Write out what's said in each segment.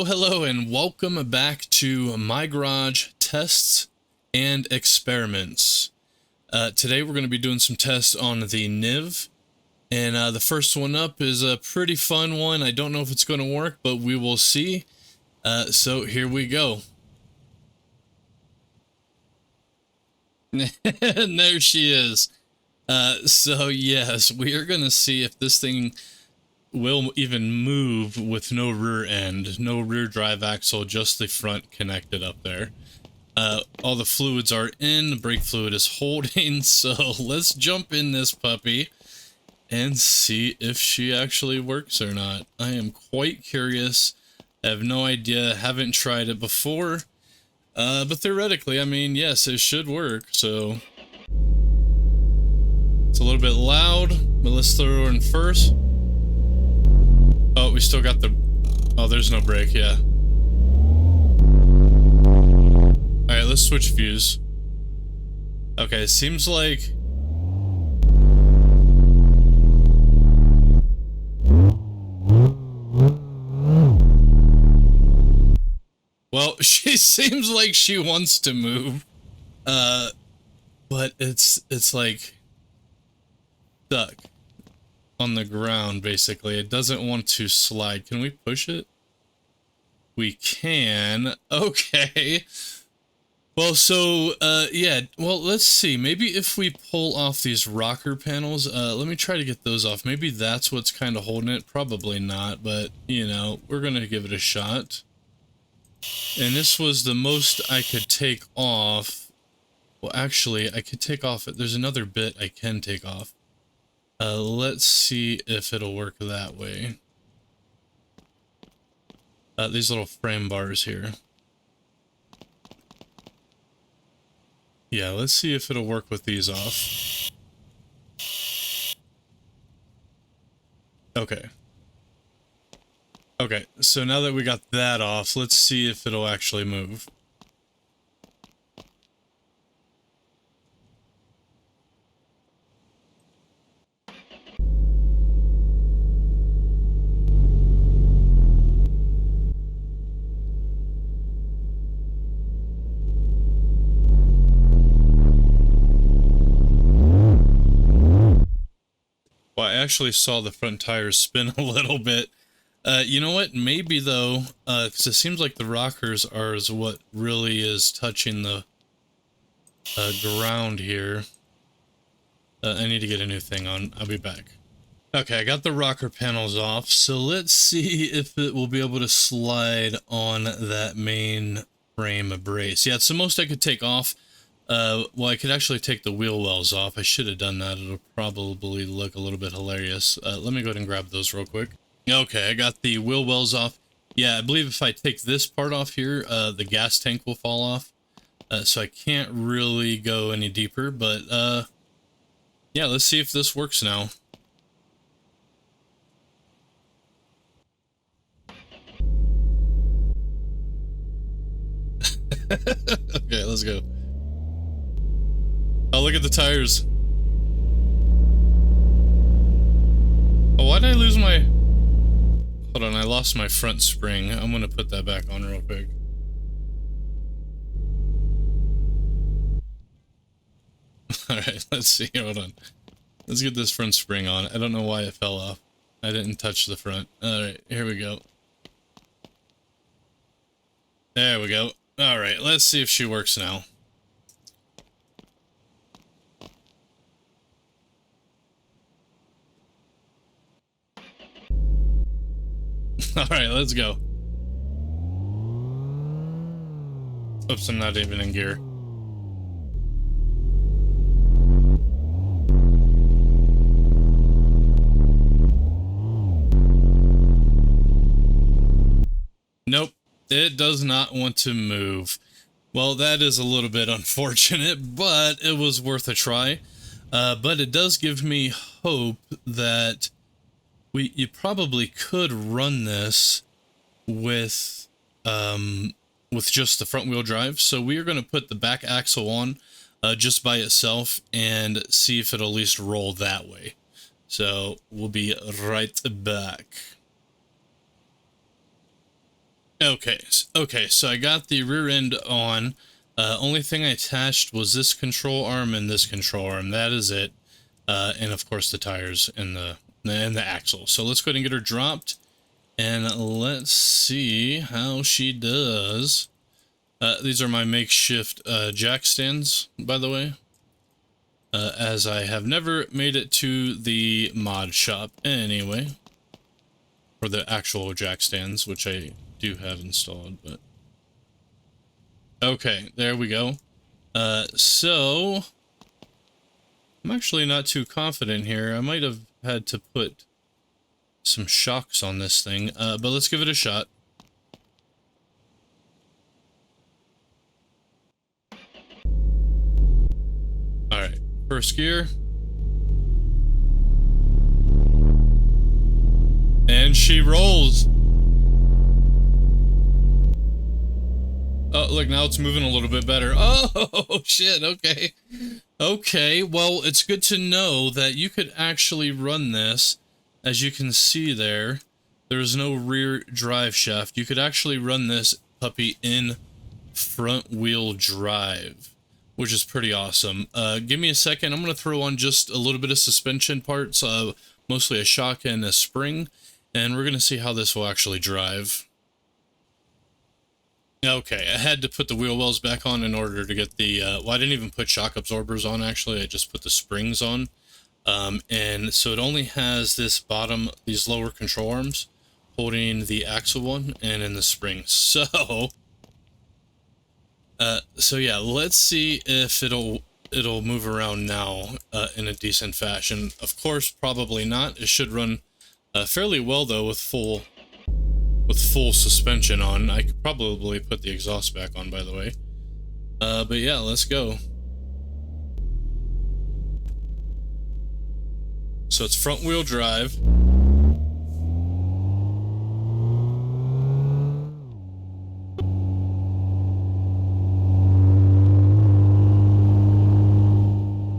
Hello, and welcome back to My Garage Tests and Experiments. Today we're going to be doing some tests on the NIV, and the first one up is a pretty fun one. I don't know if it's going to work, but we will see. So here we go. And there she is. So yes, we are going to see if this thing will even move with no rear end, no rear drive axle, just the front connected up there. All the fluids are in, the brake fluid is holding, so let's jump in this puppy and see if she actually works or not. I am quite curious. I have no idea, haven't tried it before, but theoretically, I mean, yes, it should work, so. It's a little bit loud, but let's throw her in first. Oh, we still got the... Oh, there's no brake, yeah. Alright, let's switch views. Okay, it seems like... Well, she seems like she wants to move. But it's like... stuck on the ground, basically. It doesn't want to slide. Can we push it? We can. Okay. Well, so, yeah. Well, let's see. Maybe if we pull off these rocker panels, let me try to get those off. Maybe that's what's kind of holding it. Probably not, but, you know, we're going to give it a shot. And this was the most I could take off. Well, actually, I could take off it. There's another bit I can take off. Let's see if it'll work that way. These little frame bars here. Yeah, let's see if it'll work with these off. Okay. Okay, so now that we got that off, let's see if it'll actually move. Well, I actually saw the front tires spin a little bit. You know what? Maybe though, because it seems like the rockers are what really is touching the ground here. I need to get a new thing on. I'll be back. Okay, I got the rocker panels off, so let's see if it will be able to slide on that main frame brace. Yeah, it's the most I could take off. Well, I could actually take the wheel wells off. I should have done that. It'll probably look a little bit hilarious. Let me go ahead and grab those real quick. Okay, I got the wheel wells off. Yeah, I believe if I take this part off here, the gas tank will fall off. So I can't really go any deeper, but, yeah, let's see if this works now. Okay, let's go. Oh, look at the tires. Oh, why did I lose my... Hold on, I lost my front spring. I'm gonna put that back on real quick. Alright, let's see. Hold on. Let's get this front spring on. I don't know why it fell off. I didn't touch the front. Alright, here we go. There we go. Alright, let's see if she works now. Alright, let's go. Oops, I'm not even in gear. Nope, it does not want to move. Well, that is a little bit unfortunate, but it was worth a try. But it does give me hope that you probably could run this with just the front wheel drive. So we are going to put the back axle on just by itself and see if it'll at least roll that way. So we'll be right back. Okay, so I got the rear end on. Only thing I attached was this control arm and this control arm. That is it. And of course the tires and the axle. So let's go ahead and get her dropped, and let's see how she does. These are my makeshift jack stands, by the way, as I have never made it to the mod shop anyway, for the actual jack stands, which I do have installed. But okay, there we go. So I'm actually not too confident here. I might have had to put some shocks on this thing, but let's give it a shot. Alright, first gear. And she rolls. Oh, look, now it's moving a little bit better. Oh, shit, okay. Okay, well, it's good to know that you could actually run this. As you can see there, there's no rear drive shaft. You could actually run this puppy in front wheel drive, which is pretty awesome. Give me a second. I'm going to throw on just a little bit of suspension parts, mostly a shock and a spring, and we're going to see how this will actually drive. Okay, I had to put the wheel wells back on in order to get the, well, I didn't even put shock absorbers on, actually. I just put the springs on. And so it only has this bottom, these lower control arms holding the axle one and in the spring. So yeah, let's see if it'll move around now in a decent fashion. Of course, probably not. It should run fairly well though with full suspension on. I could probably put the exhaust back on, by the way. But yeah, let's go. So it's front wheel drive.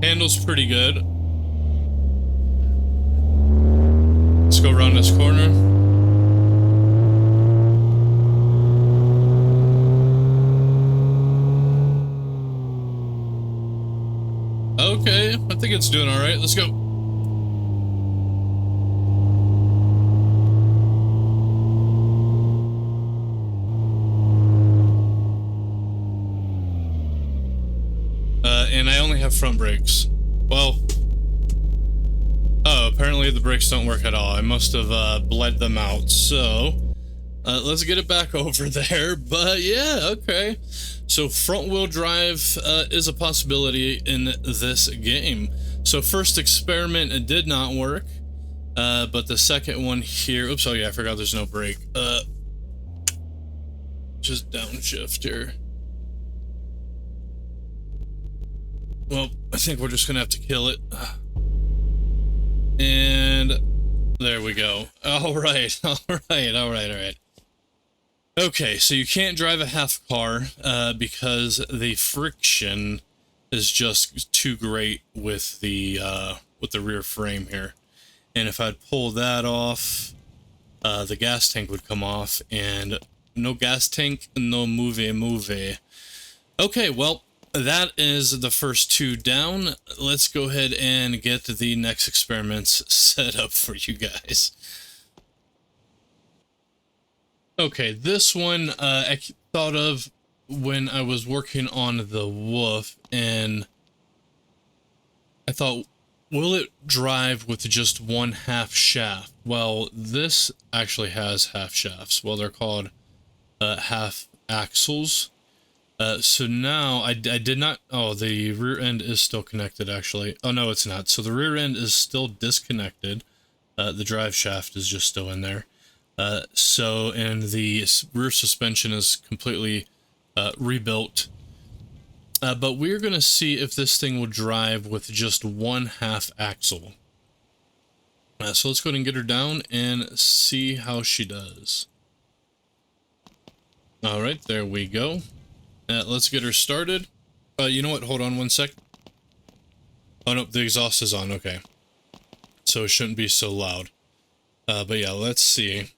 Handles pretty good. Let's go around this corner. Okay, I think it's doing all right. Let's go. And I only have front brakes. Well, oh, apparently the brakes don't work at all. I must have bled them out. So, let's get it back over there. But yeah, okay. So front wheel drive is a possibility in this game. So first experiment, it did not work. But the second one here, oops, oh yeah, I forgot there's no brake. Just downshift here. Well, I think we're just gonna have to kill it. And there we go. Alright, alright. Okay, so you can't drive a half car because the friction is just too great with the rear frame here. And if I'd pull that off, the gas tank would come off, and no gas tank, no move. Okay, well, that is the first two down. Let's go ahead and get the next experiments set up for you guys. Okay, this one I thought of when I was working on the Wolf, and I thought, will it drive with just one half shaft? Well, this actually has half shafts. Well, they're called half axles. So now I did not, oh, the rear end is still connected actually. Oh no, it's not. So the rear end is still disconnected. The drive shaft is just still in there. So, and the rear suspension is completely rebuilt. But we're going to see if this thing will drive with just one half axle. So let's go ahead and get her down and see how she does. All right, there we go. Let's get her started. You know what? Hold on one sec. Oh, no, the exhaust is on. Okay. So it shouldn't be so loud. But yeah, let's see.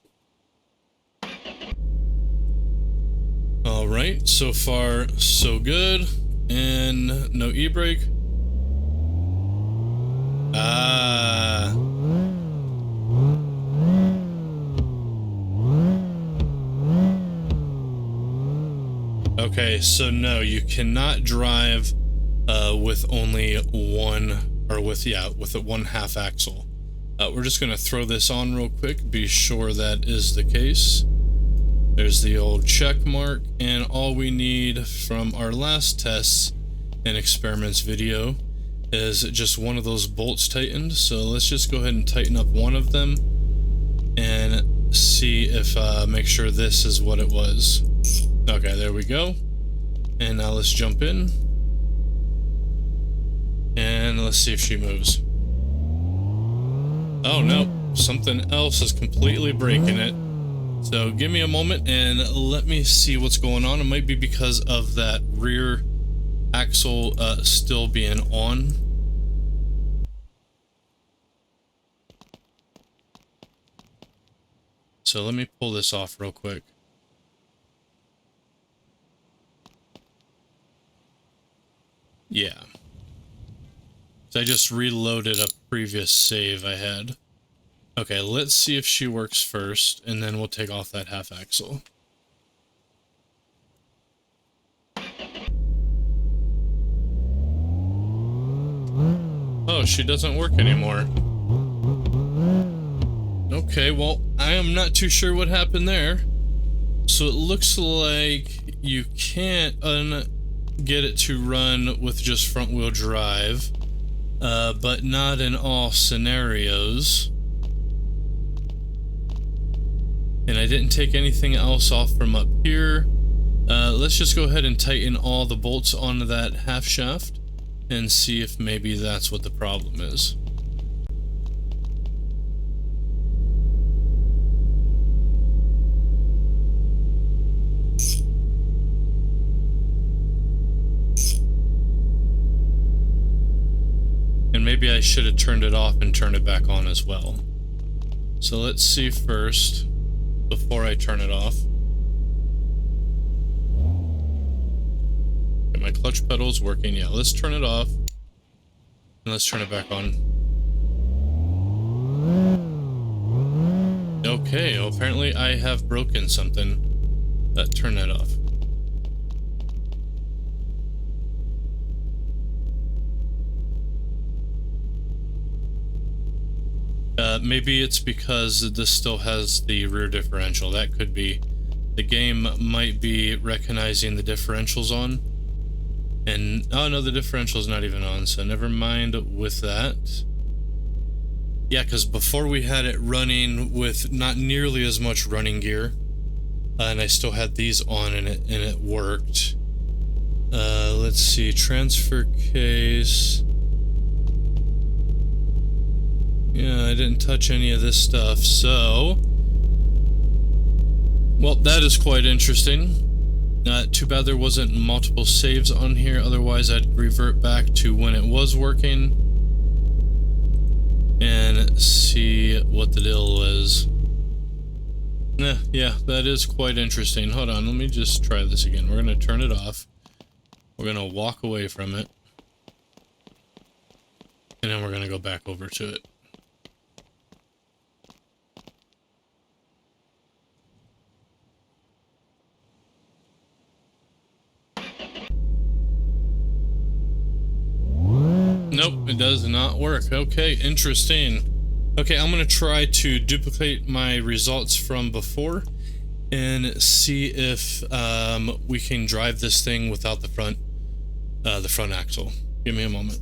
right, so far so good. And no e-brake. Ah. Okay, so no, you cannot drive with only one, or with a 1/2 axle. We're just gonna throw this on real quick, be sure that is the case. There's the old check mark, and all we need from our last tests and experiments video is just one of those bolts tightened. So let's just go ahead and tighten up one of them and see if make sure this is what it was. Okay, there we go. And now let's jump in and let's see if she moves. Oh no, something else is completely breaking it. So give me a moment and let me see what's going on. It might be because of that rear axle still being on. So let me pull this off real quick. Yeah. So I just reloaded a previous save I had. Okay, let's see if she works first, and then we'll take off that 1/2 axle. Oh, she doesn't work anymore. Okay, well, I am not too sure what happened there. So it looks like you can't get it to run with just front wheel drive, but not in all scenarios. And I didn't take anything else off from up here. Let's just go ahead and tighten all the bolts onto that 1/2 shaft and see if maybe that's what the problem is. And maybe I should have turned it off and turned it back on as well. So let's see first, before I turn it off. Okay, my clutch pedal is working. Yeah, let's turn it off. And let's turn it back on. Okay, well, apparently I have broken something. Turn that off. Maybe it's because this still has the rear differential. That could be. The game might be recognizing the differentials on. And, oh no, the differential's not even on, so never mind with that. Yeah, because before we had it running with not nearly as much running gear. And I still had these on and it worked. Let's see, transfer case. Yeah, I didn't touch any of this stuff, so... Well, that is quite interesting. Too bad there wasn't multiple saves on here, otherwise I'd revert back to when it was working. And see what the deal was. Yeah, that is quite interesting. Hold on, let me just try this again. We're going to turn it off. We're going to walk away from it. And then we're going to go back over to it. Nope, it does not work. Okay, interesting. Okay, I'm going to try to duplicate my results from before and see if we can drive this thing without the front axle. Give me a moment.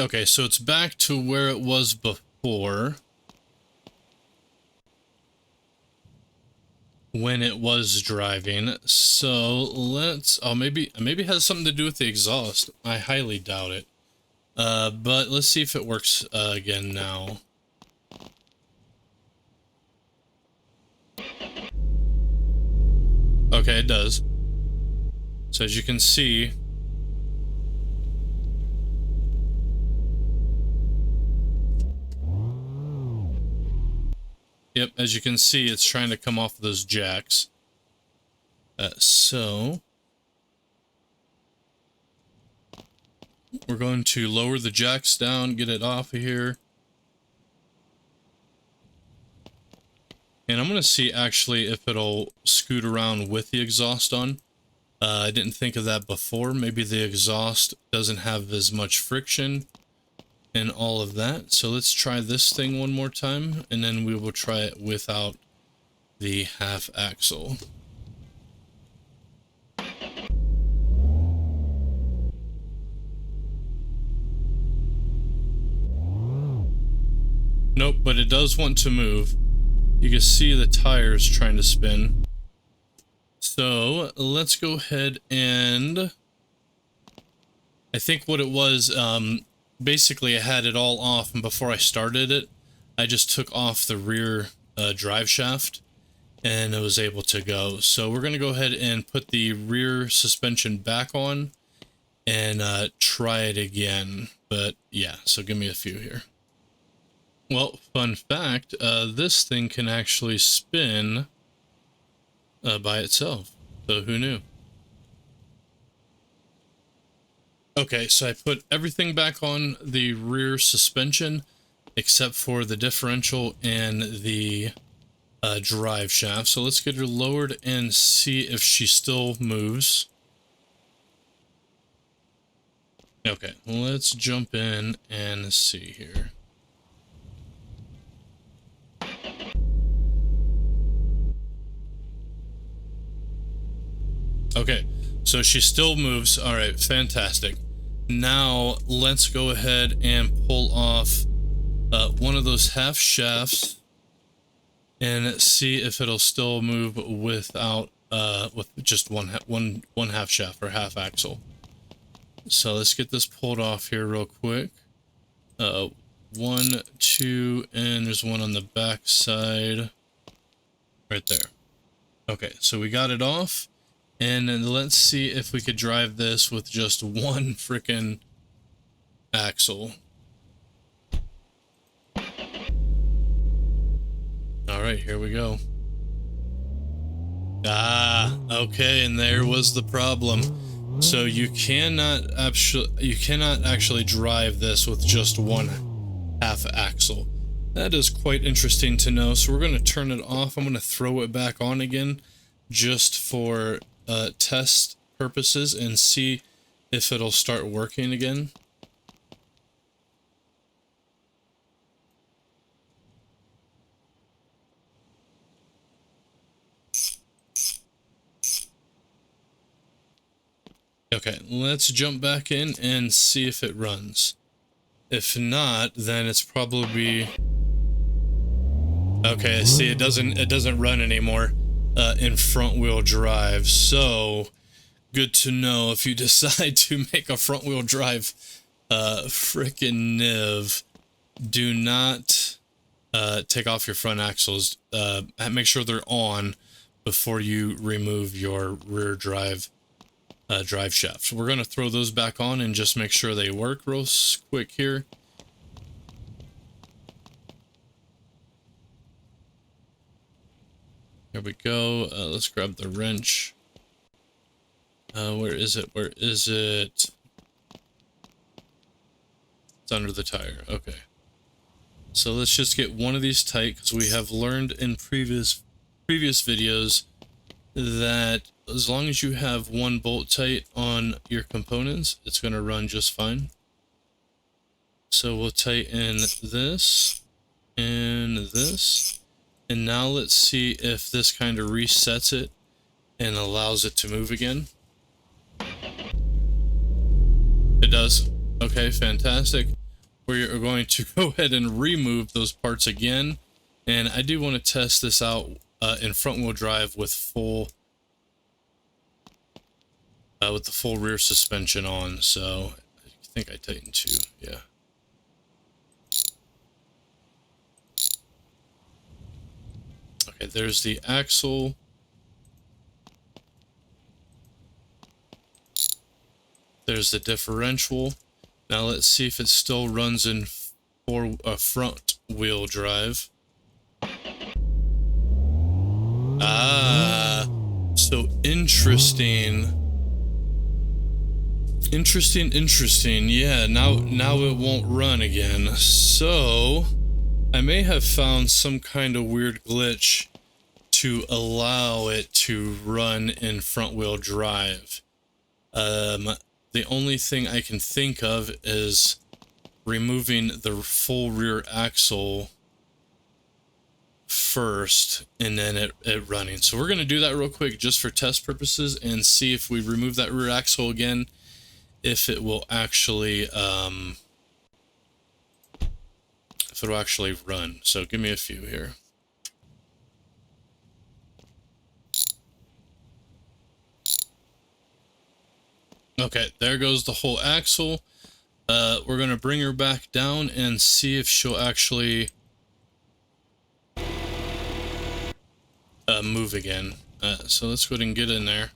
Okay, so it's back to where it was before when it was driving. So let's, oh, maybe it has something to do with the exhaust. I highly doubt it. But let's see if it works again now. Okay, it does. So as you can see, yep, as you can see, it's trying to come off of those jacks. So we're going to lower the jacks down, get it off of here. And I'm going to see actually if it'll scoot around with the exhaust on. I didn't think of that before. Maybe the exhaust doesn't have as much friction and all of that. So let's try this thing one more time, and then we will try it without the half axle. Nope, but it does want to move. You can see the tires trying to spin. So let's go ahead and I think what it was, basically I had it all off, and before I started it, I just took off the rear drive shaft and it was able to go. So we're going to go ahead and put the rear suspension back on and try it again. But yeah, so give me a few here. Well, fun fact, this thing can actually spin by itself. So who knew? Okay, so I put everything back on the rear suspension except for the differential and the drive shaft. So let's get her lowered and see if she still moves. Okay, let's jump in and see here. Okay, so she still moves. All right, fantastic. Now let's go ahead and pull off one of those half shafts and see if it'll still move without with just one half shaft or half axle. So let's get this pulled off here real quick. 1, 2, and there's one on the back side right there. Okay, so we got it off. And then let's see if we could drive this with just one frickin' axle. All right, here we go. Ah, okay, and there was the problem. So you cannot actually drive this with just one half axle. That is quite interesting to know. So we're going to turn it off. I'm going to throw it back on again just for test purposes and see if it'll start working again. Okay, let's jump back in and see if it runs. If not, then it's probably okay. See, it doesn't run anymore in front wheel drive. So good to know if you decide to make a front wheel drive frickin' NIV, do not take off your front axles. Make sure they're on before you remove your rear drive shaft. So we're going to throw those back on and just make sure they work real quick here. Here we go. Let's grab the wrench. Where is it? Where is it? It's under the tire. Okay. So let's just get one of these tight, because we have learned in previous videos that as long as you have one bolt tight on your components, it's going to run just fine. So we'll tighten this and this. And now let's see if this kind of resets it and allows it to move again. It does. Okay, fantastic. We're going to go ahead and remove those parts again. And I do want to test this out in front wheel drive with the full rear suspension on. So I think I tightened 2. Yeah. Okay, there's the axle. There's the differential. Now let's see if it still runs in front wheel drive. Ah, So interesting. Interesting. Yeah, now it won't run again. So I may have found some kind of weird glitch to allow it to run in front wheel drive. The only thing I can think of is removing the full rear axle first and then it running. So we're going to do that real quick just for test purposes and see if we remove that rear axle again, if it will actually run. So give me a few here. Okay, there goes the whole axle. We're gonna bring her back down and see if she'll actually move again. So let's go ahead and get in there.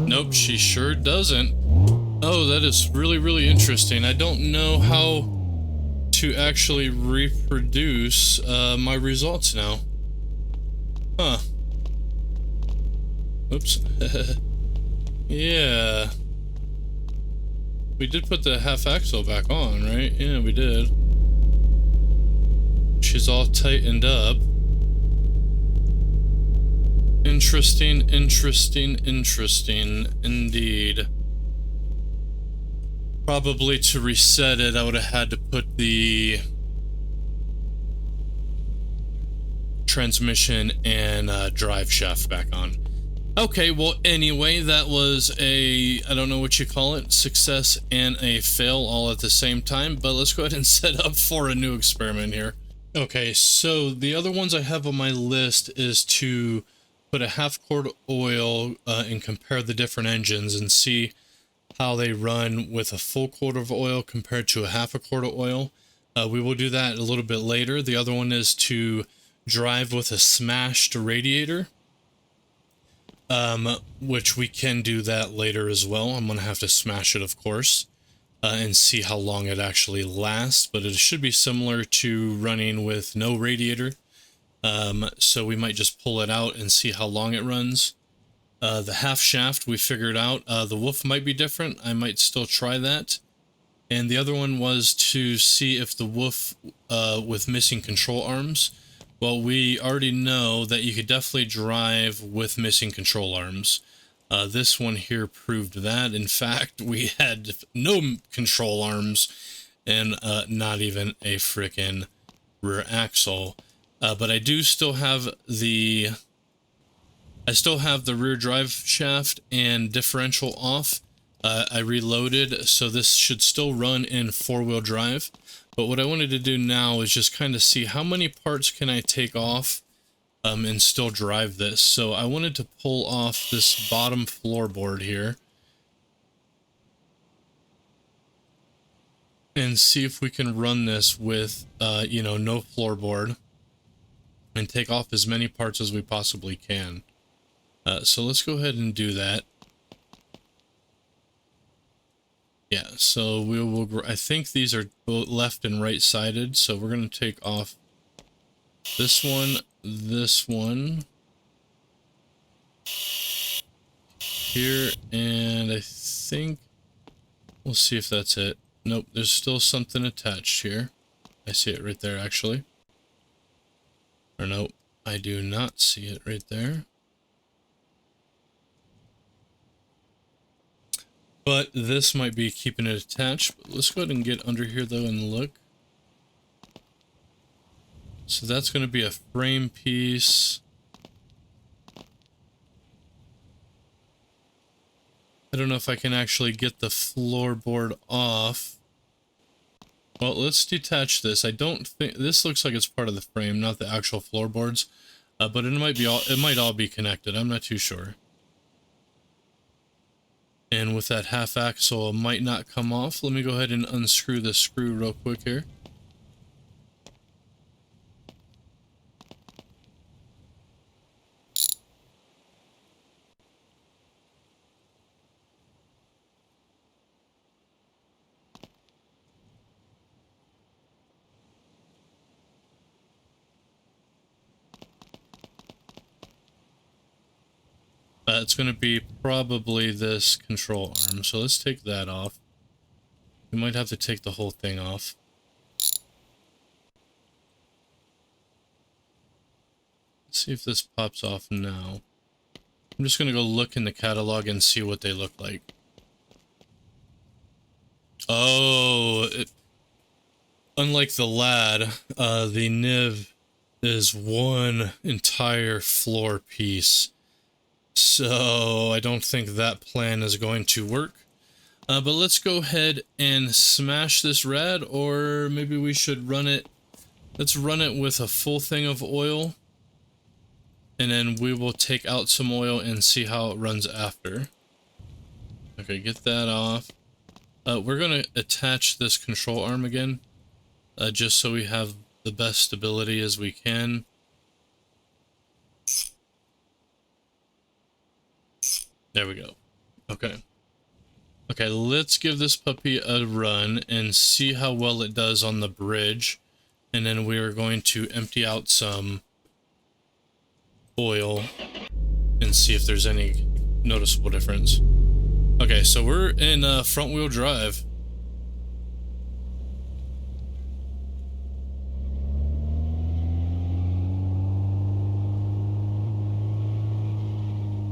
Nope, she sure doesn't. Oh, that is really interesting. I don't know how to actually reproduce my results now. Huh. Oops. Yeah. We did put the half axle back on, right? Yeah, we did. She's all tightened up. Interesting indeed. Probably to reset it, I would have had to put the transmission and drive shaft back on. Okay, well, anyway, that was a, I don't know what you call it, success and a fail all at the same time, but let's go ahead and set up for a new experiment here. Okay, so the other ones I have on my list is to put a half quart of oil and compare the different engines and see how they run with a full quart of oil compared to a half a quart of oil. We will do that a little bit later. The other one is to drive with a smashed radiator, which we can do that later as well. I'm going to have to smash it, of course, and see how long it actually lasts, but it should be similar to running with no radiator. So we might just pull it out and see how long it runs. The half shaft we figured out. The wolf might be different. I might still try that. And the other one was to see if the wolf with missing control arms. Well, we already know that you could definitely drive with missing control arms. This one here proved that. In fact, we had no control arms and not even a frickin' rear axle. But I do still have the... I still have the rear drive shaft and differential off. I reloaded, so this should still run in four-wheel drive. But what I wanted to do now is just kind of see how many parts can I take off and still drive this. So I wanted to pull off this bottom floorboard here and see if we can run this with, you know, no floorboard and take off as many parts as we possibly can. So let's go ahead and do that. Yeah, so we will, I think these are both left and right sided, so we're going to take off this one, here, and I think, we'll see if that's it. Nope, there's still something attached here. I see it right there, actually. Or nope, I do not see it right there. But this might be keeping it attached. But let's go ahead and get under here though and look. So that's going to be a frame piece. I don't know if I can actually get the floorboard off. Well, let's detach this. I don't think this looks like it's part of the frame, not the actual floorboards. But it might be all. It might all be connected. I'm not too sure. And with that half axle, it might not come off. Let me go ahead and unscrew the screw real quick here. It's going to be probably this control arm, so let's take that off. We might have to take the whole thing off. Let's see if this pops off now. I'm just going to go look in the catalog and see what they look like. Oh, unlike the LAD, the NIV is one entire floor piece. So I don't think that plan is going to work. But let's go ahead and smash this rad, or maybe we should run it. Let's run it with a full thing of oil. And then we will take out some oil and see how it runs after. Okay, get that off. We're going to attach this control arm again, just so we have the best stability as we can. There we go. Okay. Okay, let's give this puppy a run and see how well it does on the bridge. And then we are going to empty out some oil and see if there's any noticeable difference. Okay, so we're in front wheel drive.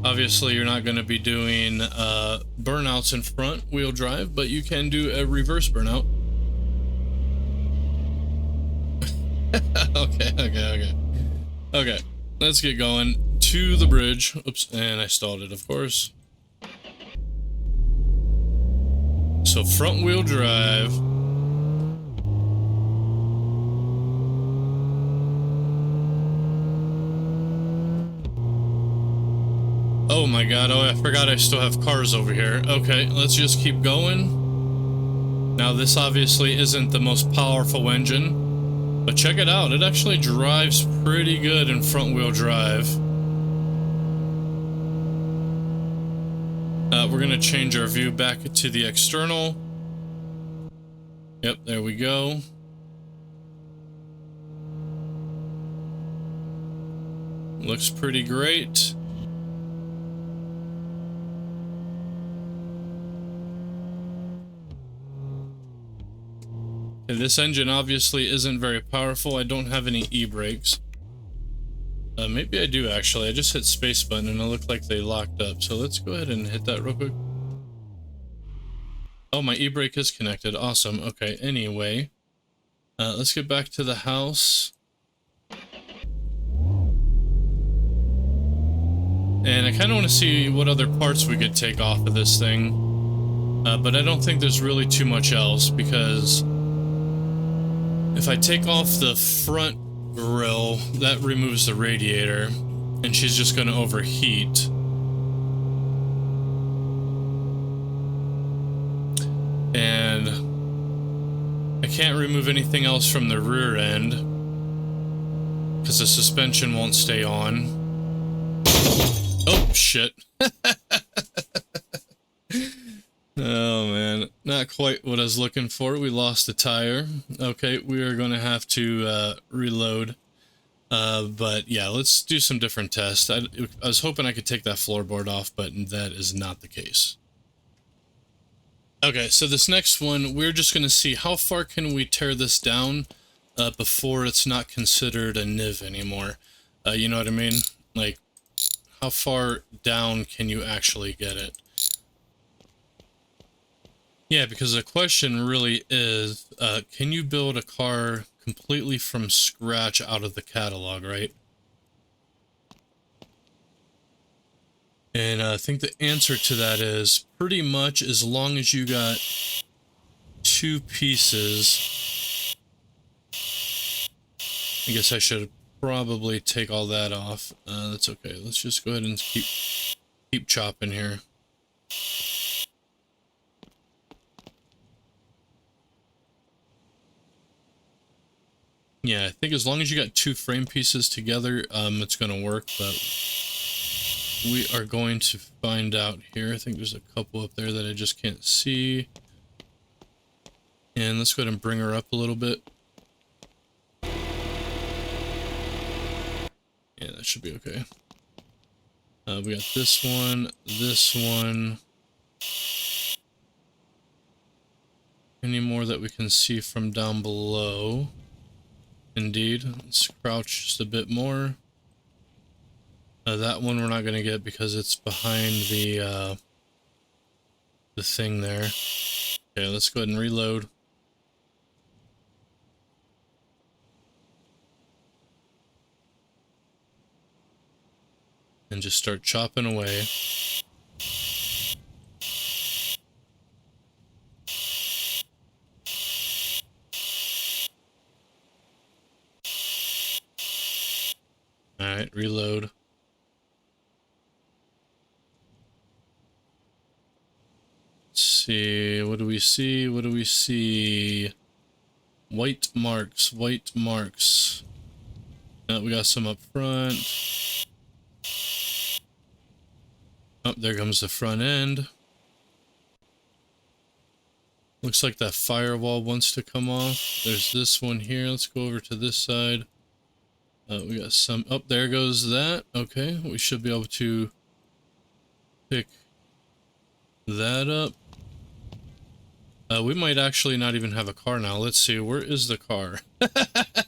Obviously, you're not going to be doing burnouts in front wheel drive, but you can do a reverse burnout. Okay, let's get going to the bridge. Oops, and I stalled it, of course. So front wheel drive. Oh my god, oh, I forgot I still have cars over here. Okay, let's just keep going. Now this obviously isn't the most powerful engine, but check it out, it actually drives pretty good in front wheel drive. We're gonna change our view back to the external. Yep, there we go. Looks pretty great. Okay, this engine obviously isn't very powerful. I don't have any e-brakes. Maybe I do actually. I just hit space button and it looked like they locked up. So let's go ahead and hit that real quick. Oh, my e-brake is connected. Awesome. Okay, anyway. Let's get back to the house. And I kind of want to see what other parts we could take off of this thing. But I don't think there's really too much else, because if I take off the front grill, that removes the radiator, and she's just going to overheat. And I can't remove anything else from the rear end, because the suspension won't stay on. Oh, shit. Oh man, not quite what I was looking for. We lost a tire. Okay, we are going to have to reload. But yeah, let's do some different tests. I was hoping I could take that floorboard off, but that is not the case. Okay, so this next one, we're just going to see how far can we tear this down before it's not considered a NIV anymore. You know what I mean? Like, how far down can you actually get it? Yeah, because the question really is, can you build a car completely from scratch out of the catalog, right? And I think the answer to that is pretty much, as long as you got two pieces. I guess I should probably take all that off. That's okay. Let's just go ahead and keep chopping here. Yeah, I think as long as you got two frame pieces together, it's going to work, but we are going to find out here. I think there's a couple up there that I just can't see. And let's go ahead and bring her up a little bit. Yeah, that should be okay. We got this one, this one. Any more that we can see from down below? Indeed. Let's crouch just a bit more. That one we're not going to get because it's behind the thing there. Okay, let's go ahead and reload. And just start chopping away. Alright, reload. Let's see, what do we see? What do we see? White marks, white marks. We got some up front. Oh, there comes the front end. Looks like that firewall wants to come off. There's this one here. Let's go over to this side. We got some... Oh, there goes that. Okay, we should be able to pick that up. We might actually not even have a car now. Let's see. Where is the car?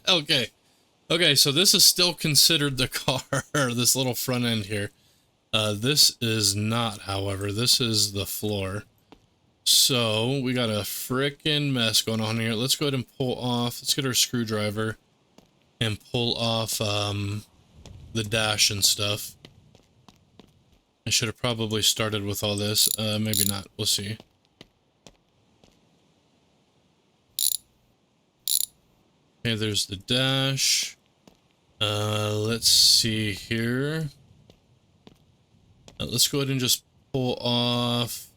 Okay. Okay, so this is still considered the car. This little front end here. This is not, however. This is the floor. So, we got a frickin' mess going on here. Let's go ahead and pull off. Let's get our screwdriver and pull off the dash and stuff. I should have probably started with all this. Maybe not. We'll see. Okay, there's the dash. Let's see here. Let's go ahead and just pull off.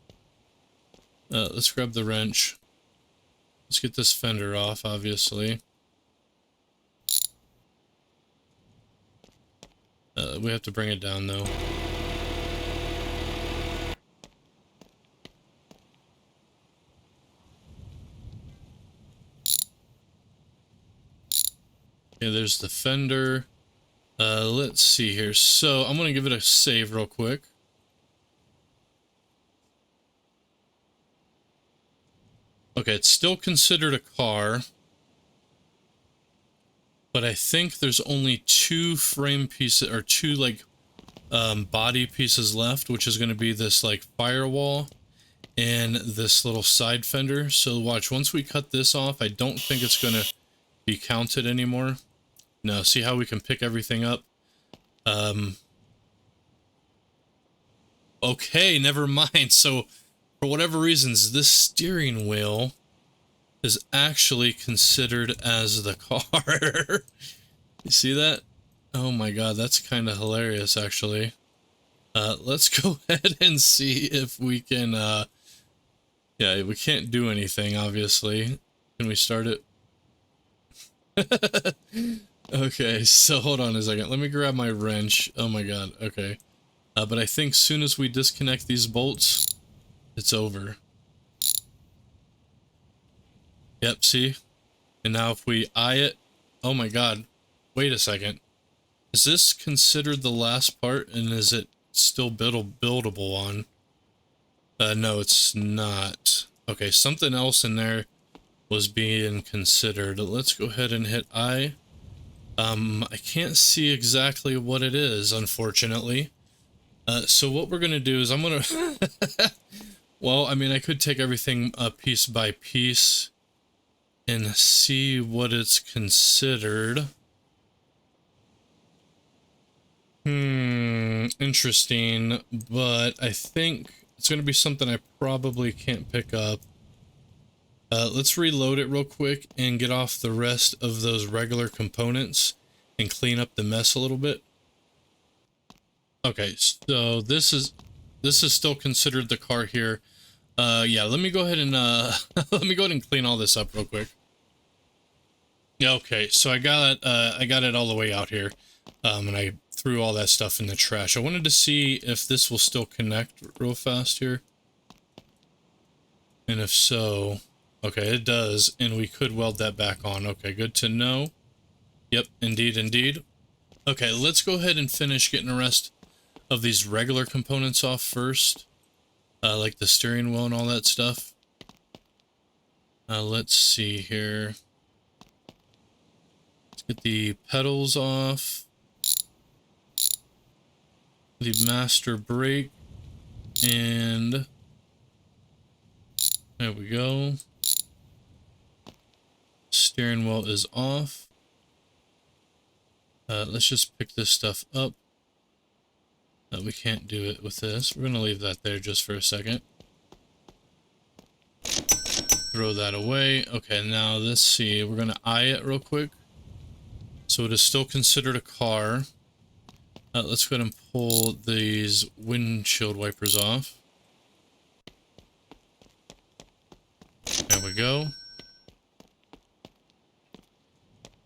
Let's grab the wrench. Let's get this fender off, obviously. We have to bring it down, though. Okay, there's the fender. Let's see here. So, I'm gonna give it a save real quick. Okay, it's still considered a car. But I think there's only two frame pieces, or two, like, body pieces left, which is going to be this, like, firewall and this little side fender. So watch, once we cut this off, I don't think it's going to be counted anymore. No, see how we can pick everything up? Okay, never mind. So, for whatever reasons, this steering wheel is actually considered as the car. You see that? Oh my god, that's kind of hilarious, actually. Let's go ahead and see if we can, yeah, we can't do anything, obviously. Can we start it? Okay, so hold on a second. Let me grab my wrench. Oh my god, okay. But I think soon as we disconnect these bolts, it's over. Yep, see? And now if we eye it... Oh my god. Wait a second. Is this considered the last part, and is it still buildable on? No, it's not. Okay, something else in there was being considered. Let's go ahead and hit I. I can't see exactly what it is, unfortunately. So what we're going to do is I'm going to... Well, I mean, I could take everything piece by piece and see what it's considered. Interesting, but I think it's going to be something I probably can't pick up. Let's reload it real quick and get off the rest of those regular components and clean up the mess a little bit. Okay, so this is still considered the car here. Yeah, let me go ahead and let me go ahead and clean all this up real quick. Okay, so I got it all the way out here, and I threw all that stuff in the trash. I wanted to see if this will still connect real fast here, and if so, okay, it does, and we could weld that back on. Okay, good to know. Yep, indeed, indeed. Okay, let's go ahead and finish getting the rest of these regular components off first, like the steering wheel and all that stuff. Let's see here. Let's get the pedals off. The master brake, and there we go. Steering wheel is off. Let's just pick this stuff up. We can't do it with this. We're going to leave that there just for a second. Throw that away. Okay, now let's see. We're going to eye it real quick. So it is still considered a car. Let's go ahead and pull these windshield wipers off. There we go.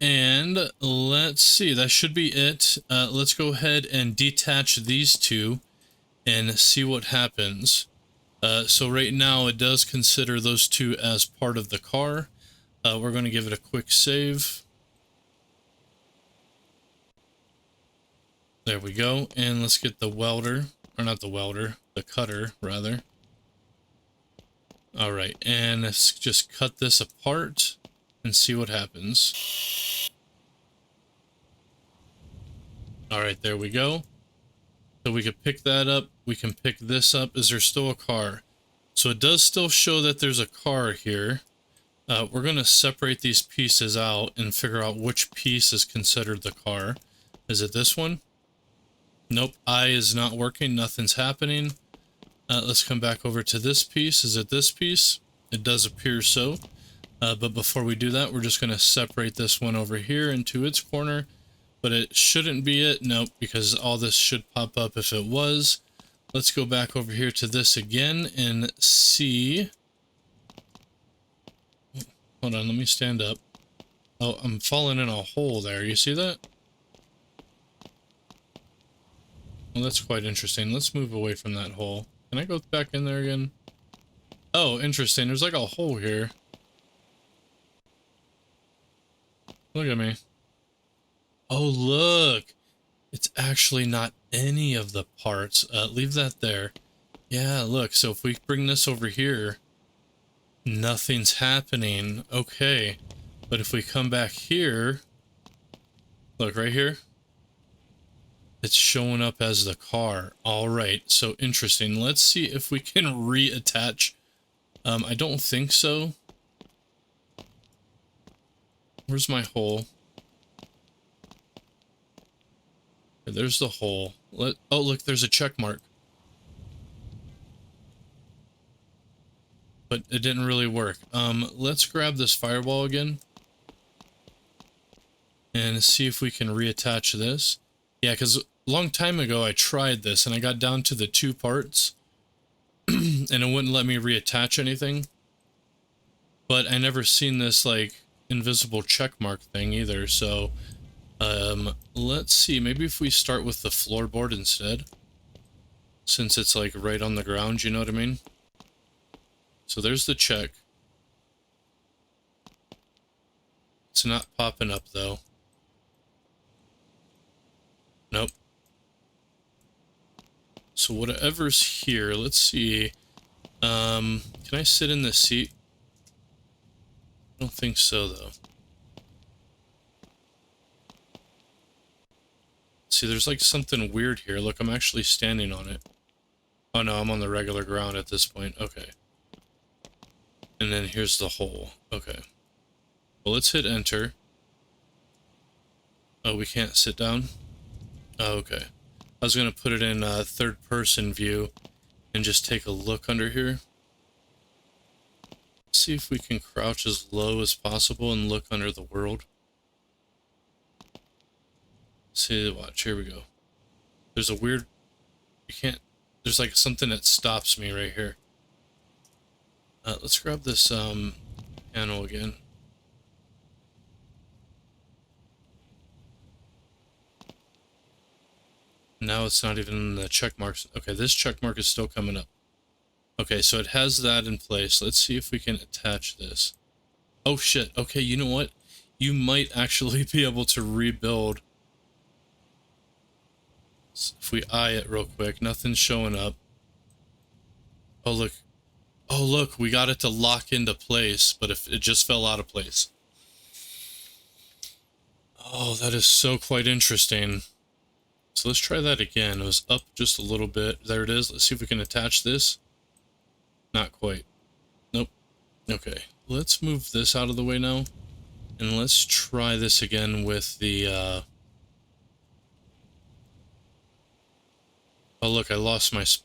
And let's see, that should be it. Let's go ahead and detach these two and see what happens. So right now it does consider those two as part of the car. We're going to give it a quick save. There we go. And let's get the welder, or not the welder, the cutter rather. All right, and let's just cut this apart and see what happens. All right, there we go. So we could pick that up. We can pick this up. Is there still a car? So it does still show that there's a car here. We're going to separate these pieces out and figure out which piece is considered the car. Is it this one? Nope, eye is not working. Nothing's happening. Let's come back over to this piece. Is it this piece? It does appear so. But before we do that, we're just going to separate this one over here into its corner. But it shouldn't be it. Nope, because all this should pop up if it was. Let's go back over here to this again and see. Hold on, let me stand up. Oh, I'm falling in a hole there. You see that? Well, that's quite interesting. Let's move away from that hole. Can I go back in there again? Oh, interesting. There's like a hole here. Look at me. Oh, look. It's actually not any of the parts. Leave that there. Yeah, look. So if we bring this over here, nothing's happening. Okay. But if we come back here, look right here. It's showing up as the car. All right. So interesting. Let's see if we can reattach. I don't think so. Where's my hole? There's the hole. Oh, look, there's a check mark. But it didn't really work. Let's grab this firewall again. And see if we can reattach this. Yeah, because a long time ago I tried this and I got down to the 2 parts. And it wouldn't let me reattach anything. But I never seen this, like, invisible check mark thing either, so... let's see, maybe if we start with the floorboard instead. Since it's like right on the ground, you know what I mean? So there's the check. It's not popping up though. Nope. So whatever's here, let's see. Can I sit in this seat? I don't think so though. See, there's like something weird here. Look, I'm actually standing on it. Oh no, I'm on the regular ground at this point. Okay. And then here's the hole. Okay. Well, let's hit enter. Oh, we can't sit down? Oh, okay. I was going to put it in third person view and just take a look under here. See if we can crouch as low as possible and look under the world. See, watch, here we go. There's a weird, you can't, there's like something that stops me right here. Let's grab this panel again. Now it's not even in the check marks. Okay, this check mark is still coming up. Okay, so it has that in place. Let's see if we can attach this. Oh shit, okay, you know what? You might actually be able to rebuild So if we eye it real quick, nothing's showing up. Oh, look. Oh, look, we got it to lock into place, but if it just fell out of place. Oh, that is so quite interesting. So let's try that again. It was up just a little bit. There it is. Let's see if we can attach this. Not quite. Nope. Okay. Let's move this out of the way now. And let's try this again with the, Oh, look, I lost it.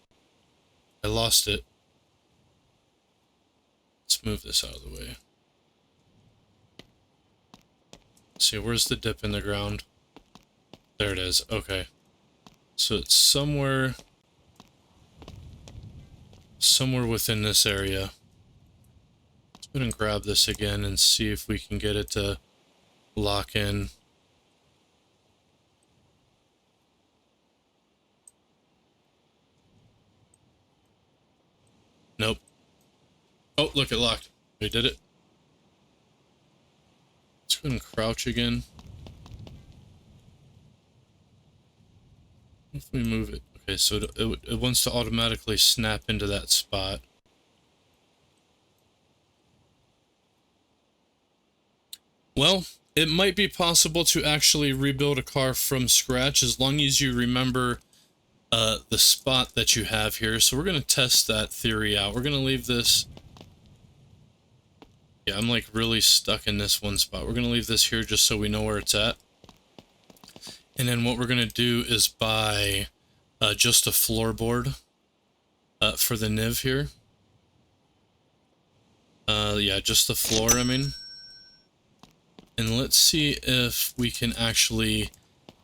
Let's move this out of the way. Let's see, where's the dip in the ground? There it is. Okay. So it's somewhere within this area. Let's go ahead and grab this again and see if we can get it to lock in. Nope. Oh, look, it locked. We did it. Let's go ahead and crouch again. If we move it. Okay, so it wants to automatically snap into that spot. Well, it might be possible to actually rebuild a car from scratch as long as you remember the spot that you have here. So we're going to test that theory out. We're going to leave this. Yeah, I'm like really stuck in this one spot. We're going to leave this here just so we know where it's at. And then what we're going to do is buy just a floorboard for the NIV here. Yeah, just the floor, I mean. And let's see if we can actually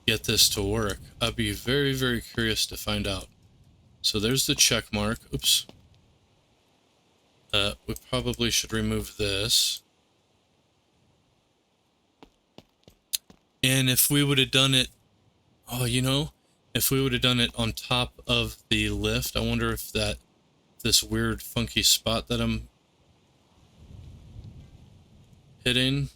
get this to work. I'd be very, very curious to find out. So there's the check mark. Oops. We probably should remove this. And if we would have done it, oh, you know, if we would have done it on top of the lift, I wonder if this weird funky spot that I'm hitting.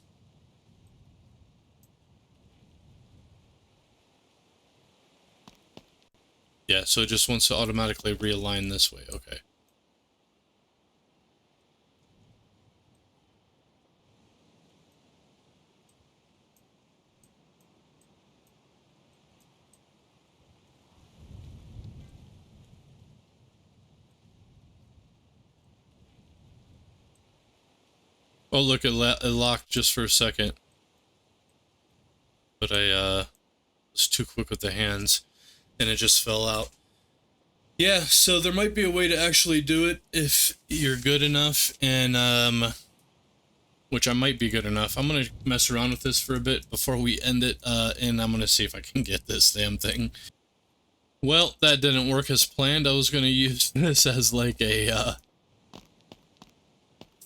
Yeah, so it just wants to automatically realign this way. Okay. Oh, look, it locked just for a second. But I was too quick with the hands, and it just fell out. Yeah, so there might be a way to actually do it if you're good enough, and which I might be good enough. I'm gonna mess around with this for a bit before we end it, and I'm gonna see if I can get this damn thing. Well, that didn't work as planned. I was gonna use this as like a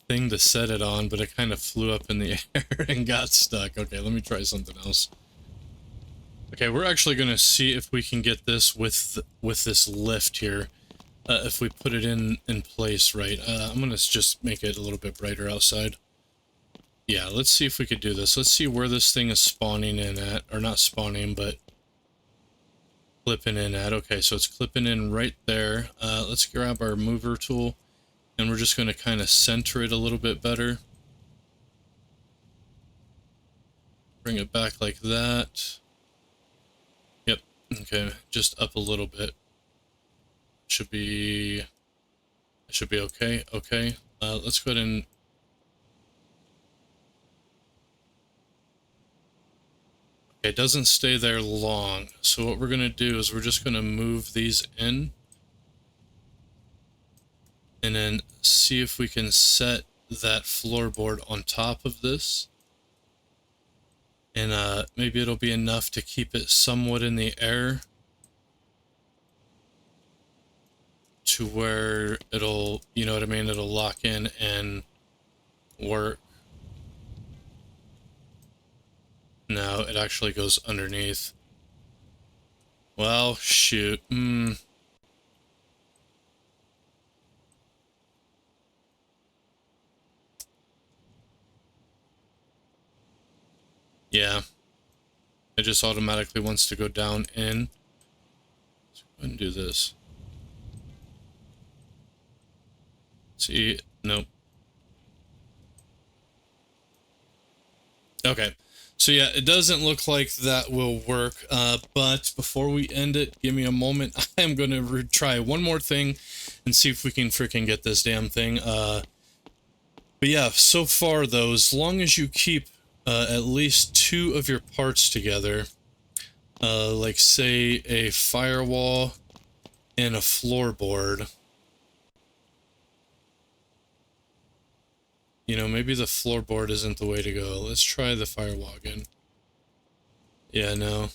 thing to set it on, but it kind of flew up in the air and got stuck. Okay, let me try something else. Okay, we're actually gonna see if we can get this with this lift here. If we put it in place right. I'm gonna just make it a little bit brighter outside. Yeah, let's see if we could do this. Let's see where this thing is spawning in at, or not spawning, but clipping in at. Okay, so it's clipping in right there. Let's grab our mover tool, and we're just gonna kind of center it a little bit better. Bring it back like that. Yep, okay, just up a little bit. Should be okay. Okay, let's go ahead and it doesn't stay there long, so what we're gonna do is we're just gonna move these in and then see if we can set that floorboard on top of this, and maybe it'll be enough to keep it somewhat in the air to where it'll, you know what I mean, it'll lock in and work. No, it actually goes underneath. Well, shoot. Yeah. It just automatically wants to go down in. Let's go ahead and do this. See, nope. Okay, so yeah, it doesn't look like that will work, but before we end it, give me a moment. I am going to try one more thing and see if we can freaking get this damn thing. But yeah, so far though, as long as you keep at least 2 of your parts together, like say a firewall and a floorboard, you know, maybe the floorboard isn't the way to go. Let's try the firewall again. Yeah, no.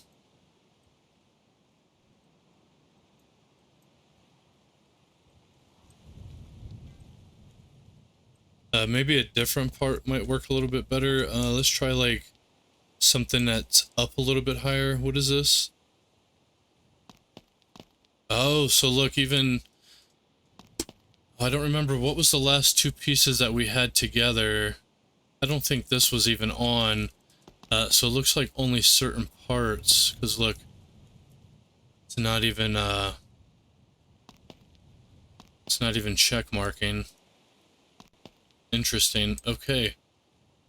Maybe a different part might work a little bit better. Let's try like something that's up a little bit higher. What is this? Oh, so look, even... I don't remember, what was the last 2 pieces that we had together? I don't think this was even on. So it looks like only certain parts, because look, it's not even check marking. Interesting. Okay.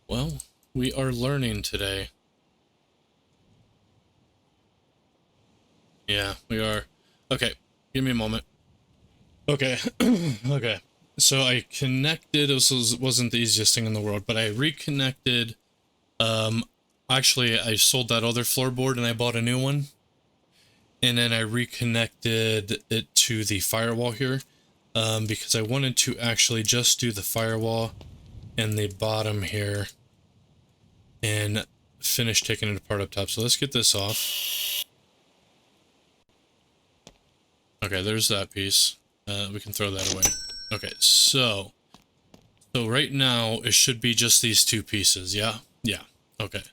Well, we are learning today. Yeah, we are. Okay, give me a moment. Okay, okay. So I connected, this wasn't the easiest thing in the world, but I reconnected, actually I sold that other floorboard and I bought a new one. And then I reconnected it to the firewall here, because I wanted to actually just do the firewall and the bottom here and finish taking it apart up top. So let's get this off. Okay, there's that piece. We can throw that away. Okay, so right now it should be just these 2 pieces. Yeah, okay.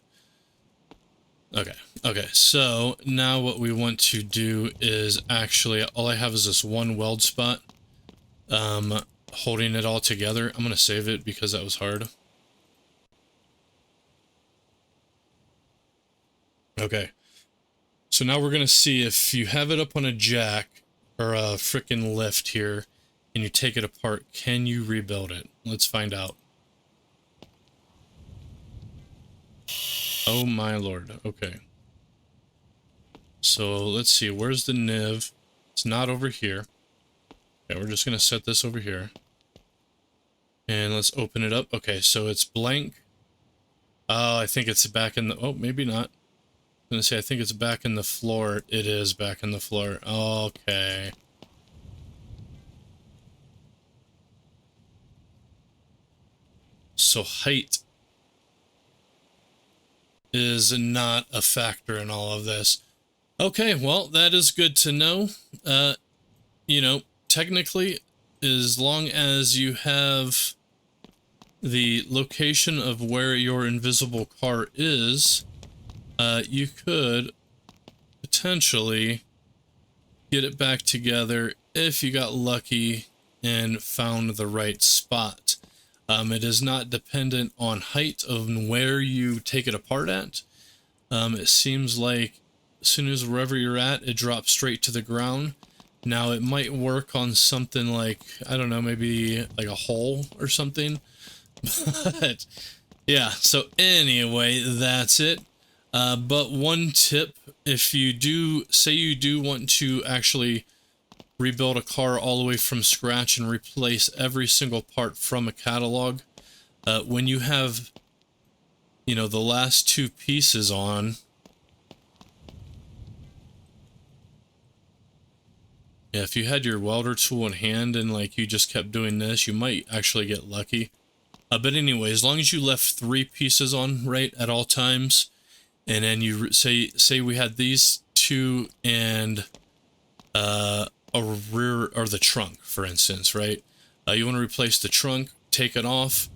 Okay, so now what we want to do is actually, all I have is this one weld spot, holding it all together. I'm gonna save it because that was hard. Okay, so now we're gonna see if you have it up on a jack or a frickin' lift here and you take it apart, can you rebuild it? Let's find out. Oh my lord. Okay, so let's see, where's the NIV? It's not over here. Okay, we're just gonna set this over here and let's open it up. Okay, so it's blank. Oh, I think it's back in the, oh, maybe not. I'm gonna say I think it's back in the floor. It is back in the floor. Okay. So height is not a factor in all of this. Okay, well, that is good to know. You know, technically, as long as you have the location of where your invisible car is, you could potentially get it back together if you got lucky and found the right spot. It is not dependent on height of where you take it apart at. It seems like as soon as wherever you're at, it drops straight to the ground. Now it might work on something like, I don't know, maybe like a hole or something. But yeah, so anyway, that's it. But one tip, if you do, say you do want to actually rebuild a car all the way from scratch and replace every single part from a catalog, when you have, you know, the last 2 pieces on, yeah, if you had your welder tool in hand and like you just kept doing this, you might actually get lucky. But anyway, as long as you left 3 pieces on right at all times, and then you say we had these 2 and a rear, or the trunk, for instance, right? You want to replace the trunk, take it off,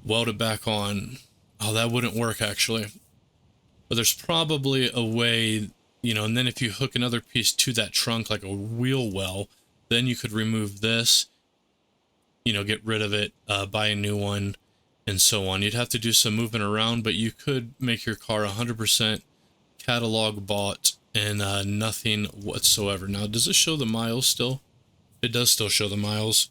weld it back on. Oh, that wouldn't work actually. But there's probably a way, you know, and then if you hook another piece to that trunk, like a wheel well, then you could remove this, you know, get rid of it, buy a new one, and so on. You'd have to do some moving around, but you could make your car 100% catalog bought and nothing whatsoever. Now, does it show the miles still? It does still show the miles.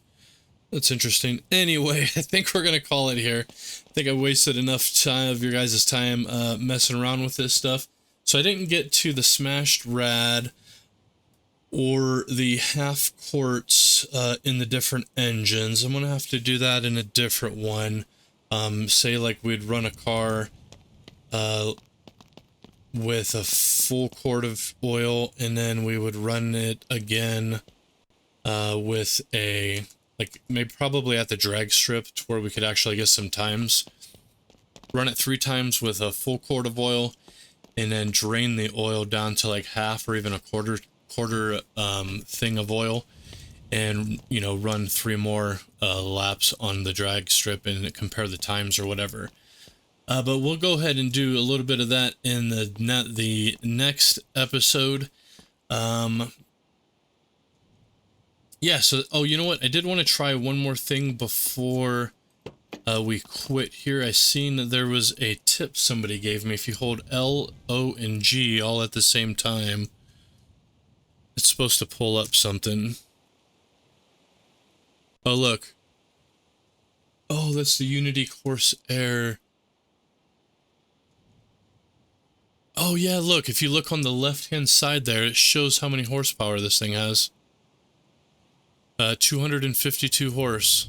That's interesting. Anyway, I think we're going to call it here. I think I wasted enough time of your guys' time messing around with this stuff. So I didn't get to the smashed rad or the half quarts in the different engines. I'm going to have to do that in a different one. Say like we'd run a car with a full quart of oil, and then we would run it again with a, like, maybe probably at the drag strip to where we could actually get some times. Run it 3 times with a full quart of oil, and then drain the oil down to like half or even a quarter thing of oil, and, you know, run 3 more laps on the drag strip and compare the times or whatever. But we'll go ahead and do a little bit of that in the next episode. Yeah, so, oh, you know what? I did want to try one more thing before we quit here. I seen that there was a tip somebody gave me. If you hold L, O, and G all at the same time, it's supposed to pull up something. Oh, look. Oh, that's the Unity Corsair. Oh, yeah, look. If you look on the left-hand side there, it shows how many horsepower this thing has. 252 horse.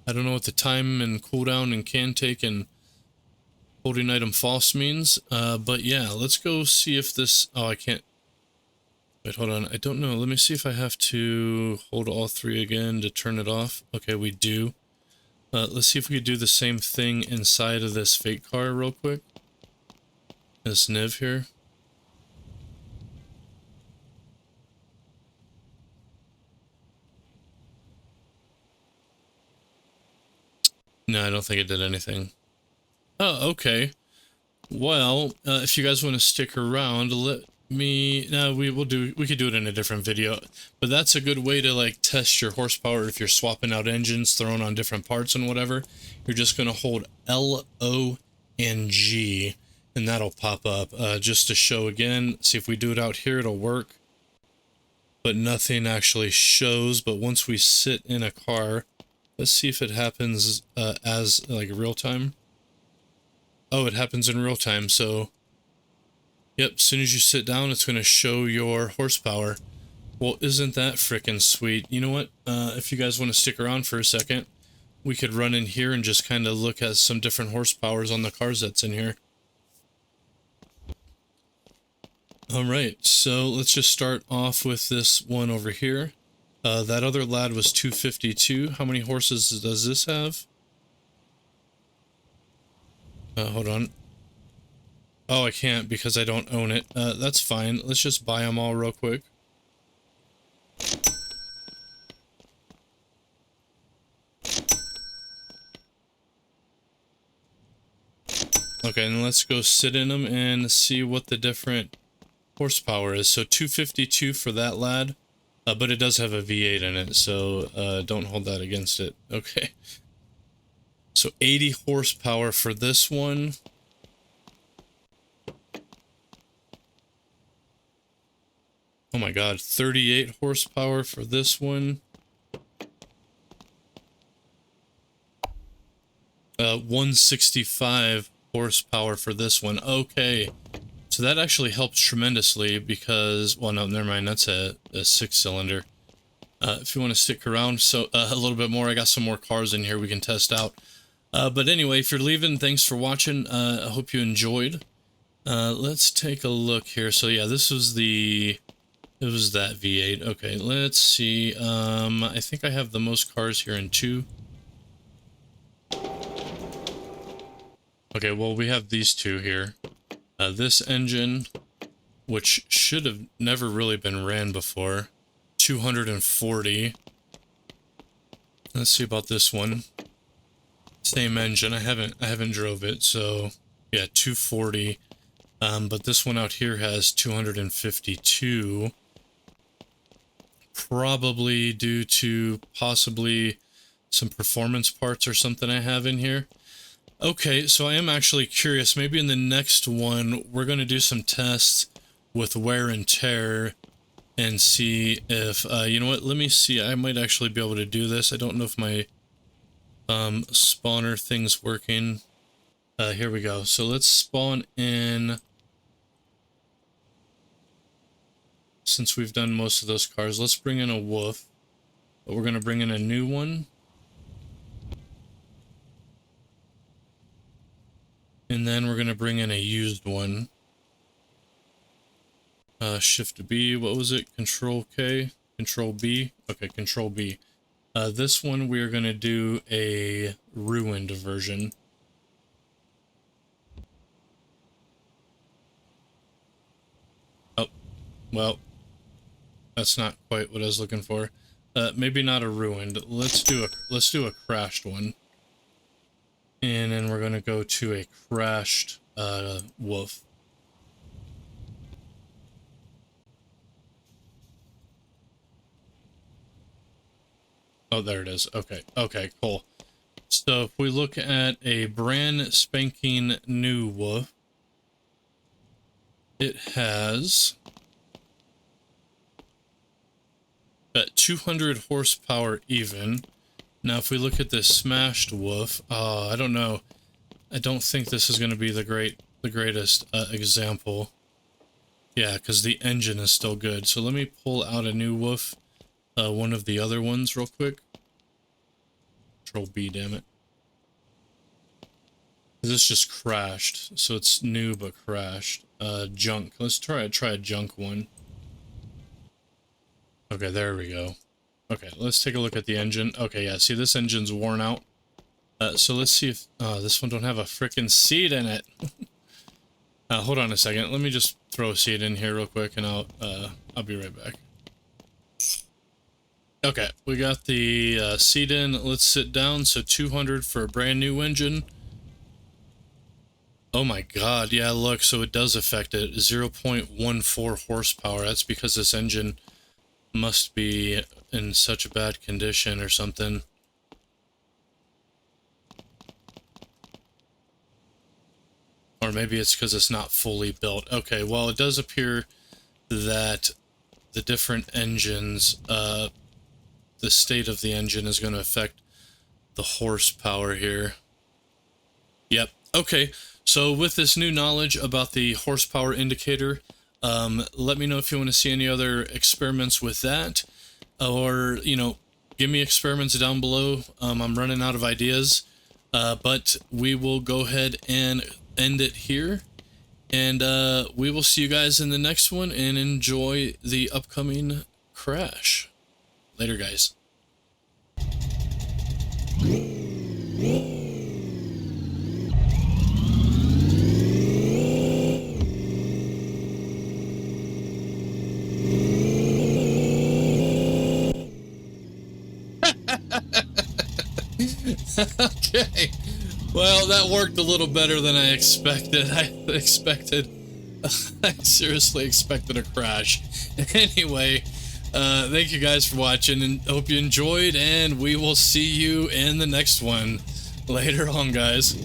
I don't know what the time and cooldown and can take and holding item false means, but yeah, let's go see if this... Oh, I can't... Wait, hold on. I don't know. Let me see if I have to hold all 3 again to turn it off. Okay, we do. Let's see if we could do the same thing inside of this fake car real quick. This NIV here. No, I don't think it did anything. Oh, okay. Well, if you guys want to stick around, let me... No, we could do it in a different video. But that's a good way to, like, test your horsepower if you're swapping out engines, throwing on different parts and whatever. You're just going to hold L, O, and G, and that'll pop up. Just to show again, see if we do it out here, it'll work. But nothing actually shows. But once we sit in a car... Let's see if it happens as, like, real time. Oh, it happens in real time, so... Yep, as soon as you sit down, it's going to show your horsepower. Well, isn't that frickin' sweet? You know what? If you guys want to stick around for a second, we could run in here and just kind of look at some different horsepowers on the cars that's in here. Alright, so let's just start off with this one over here. That other lad was 252. How many horses does this have? Hold on. Oh, I can't because I don't own it. That's fine. Let's just buy them all real quick. Okay, and let's go sit in them and see what the different horsepower is. So 252 for that lad. But it does have a V8 in it, so don't hold that against it. Okay. So 80 horsepower for this one. Oh my god, 38 horsepower for this one. 165 horsepower for this one. Okay. So that actually helps tremendously because, well, no, never mind, that's a 6-cylinder. If you want to stick around so a little bit more, I got some more cars in here we can test out. But anyway, if you're leaving, thanks for watching. I hope you enjoyed. Let's take a look here. So yeah, this was it was that V8. Okay, let's see. I think I have the most cars here in 2. Okay, well, we have these 2 here. This engine, which should have never really been ran before, 240. Let's see about this one. Same engine. I haven't drove it, so yeah, 240. But this one out here has 252. Probably due to possibly some performance parts or something I have in here. Okay, so I am actually curious. Maybe in the next one, we're going to do some tests with wear and tear and see if, you know what, let me see, I might actually be able to do this. I don't know if my spawner thing's working. Here we go. So let's spawn in, since we've done most of those cars, let's bring in a wolf, but we're going to bring in a new one. And then we're going to bring in a used one. Shift B, what was it? Control K, Control B. Okay, Control B. This one we're going to do a ruined version. Oh, well, that's not quite what I was looking for. Maybe not a ruined. Let's do a crashed one. And then we're going to go to a crashed wolf. Oh, there it is. Okay. Okay, cool. So if we look at a brand spanking new wolf, it has got 200 horsepower even. Now, if we look at this smashed wolf, I don't know. I don't think this is going to be the greatest example. Yeah, because the engine is still good. So let me pull out a new wolf, one of the other ones real quick. Control B, damn it. This just crashed, so it's new but crashed. Junk. Let's try a junk one. Okay, there we go. Okay, let's take a look at the engine. Okay, yeah, see, this engine's worn out. So let's see if... this one don't have a frickin' seat in it. Hold on a second. Let me just throw a seat in here real quick, and I'll be right back. Okay, we got the seat in. Let's sit down. So 200 for a brand new engine. Oh my god, yeah, look, so it does affect it. 0.14 horsepower. That's because this engine must be in such a bad condition or something. Or maybe it's because it's not fully built. Okay, well, it does appear that the different engines, the state of the engine is going to affect the horsepower here. Yep, okay. So with this new knowledge about the horsepower indicator, let me know if you want to see any other experiments with that, or, you know, give me experiments down below. I'm running out of ideas, but we will go ahead and end it here, and we will see you guys in the next one, and enjoy the upcoming crash. Later, guys. Okay, well, that worked a little better than I expected. I seriously expected a crash. Anyway, thank you guys for watching, and hope you enjoyed, and we will see you in the next one. Later on, guys.